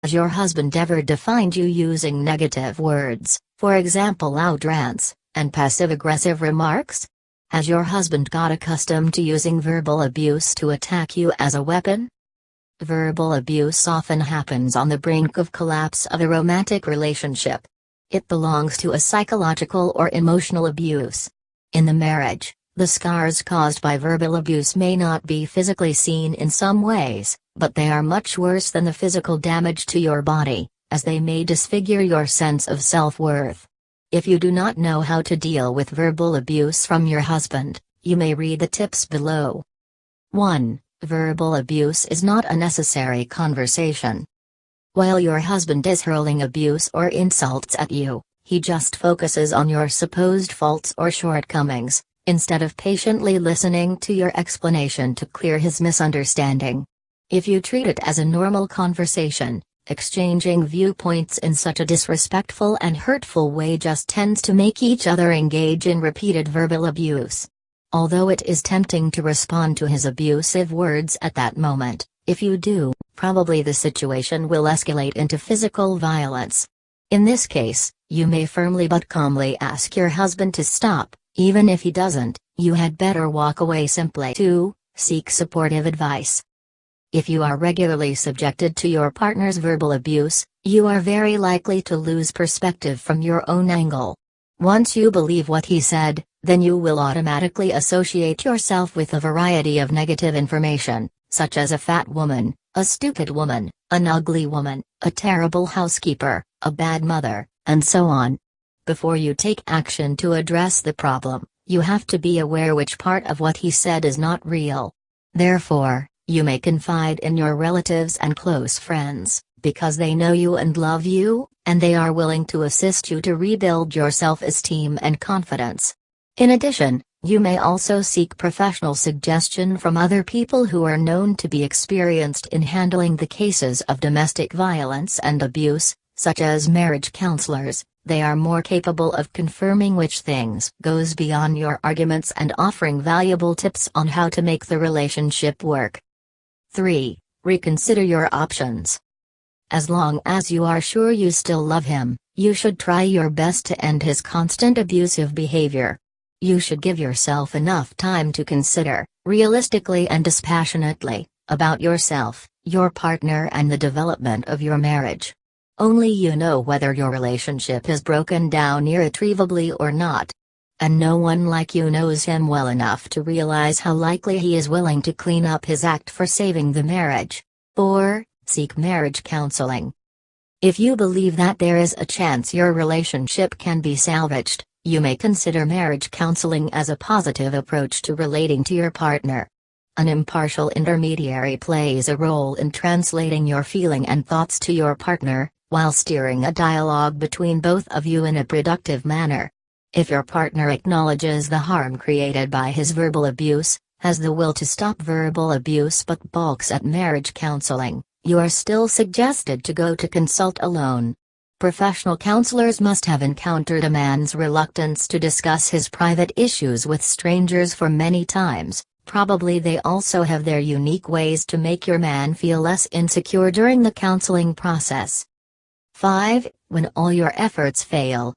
Has your husband ever defined you using negative words, for example loud rants, and passive-aggressive remarks? Has your husband got accustomed to using verbal abuse to attack you as a weapon? Verbal abuse often happens on the brink of collapse of a romantic relationship. It belongs to a psychological or emotional abuse. In the marriage, the scars caused by verbal abuse may not be physically seen in some ways, but they are much worse than the physical damage to your body, as they may disfigure your sense of self-worth. If you do not know how to deal with verbal abuse from your husband, you may read the tips below. 1. Verbal abuse is not a necessary conversation. While your husband is hurling abuse or insults at you, he just focuses on your supposed faults or shortcomings, instead of patiently listening to your explanation to clear his misunderstanding. If you treat it as a normal conversation, exchanging viewpoints in such a disrespectful and hurtful way just tends to make each other engage in repeated verbal abuse. Although it is tempting to respond to his abusive words at that moment, if you do, probably the situation will escalate into physical violence. In this case, you may firmly but calmly ask your husband to stop. Even if he doesn't, you had better walk away simply. 2. Seek supportive advice. If you are regularly subjected to your partner's verbal abuse, you are very likely to lose perspective from your own angle. Once you believe what he said, then you will automatically associate yourself with a variety of negative information, such as a fat woman, a stupid woman, an ugly woman, a terrible housekeeper, a bad mother, and so on. Before you take action to address the problem, you have to be aware which part of what he said is not real. Therefore, you may confide in your relatives and close friends, because they know you and love you, and they are willing to assist you to rebuild your self-esteem and confidence. In addition, you may also seek professional suggestion from other people who are known to be experienced in handling the cases of domestic violence and abuse, such as marriage counselors. They are more capable of confirming which things goes beyond your arguments and offering valuable tips on how to make the relationship work. 3. Reconsider your options. As long as you are sure you still love him, you should try your best to end his constant abusive behavior. You should give yourself enough time to consider, realistically and dispassionately, about yourself, your partner and the development of your marriage. Only you know whether your relationship is broken down irretrievably or not. And no one like you knows him well enough to realize how likely he is willing to clean up his act for saving the marriage. 4. Seek marriage counseling. If you believe that there is a chance your relationship can be salvaged, you may consider marriage counseling as a positive approach to relating to your partner. An impartial intermediary plays a role in translating your feeling and thoughts to your partner, while steering a dialogue between both of you in a productive manner. If your partner acknowledges the harm created by his verbal abuse, has the will to stop verbal abuse but balks at marriage counseling, you are still suggested to go to consult alone. Professional counselors must have encountered a man's reluctance to discuss his private issues with strangers for many times. Probably they also have their unique ways to make your man feel less insecure during the counseling process. 5. When all your efforts fail.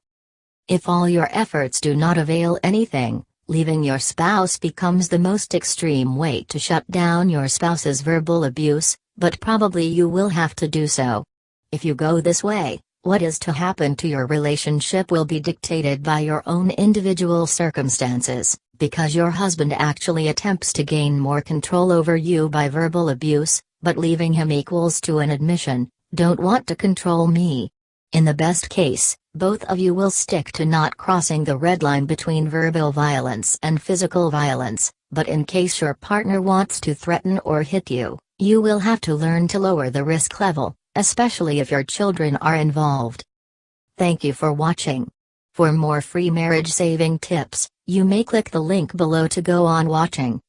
If all your efforts do not avail anything, leaving your spouse becomes the most extreme way to shut down your spouse's verbal abuse, but probably you will have to do so. If you go this way, what is to happen to your relationship will be dictated by your own individual circumstances, because your husband actually attempts to gain more control over you by verbal abuse, but leaving him equals to an admission, "Don't want to control me." In the best case, both of you will stick to not crossing the red line between verbal violence and physical violence, but in case your partner wants to threaten or hit you, you will have to learn to lower the risk level, especially if your children are involved. Thank you for watching. For more free marriage-saving tips, you may click the link below to go on watching.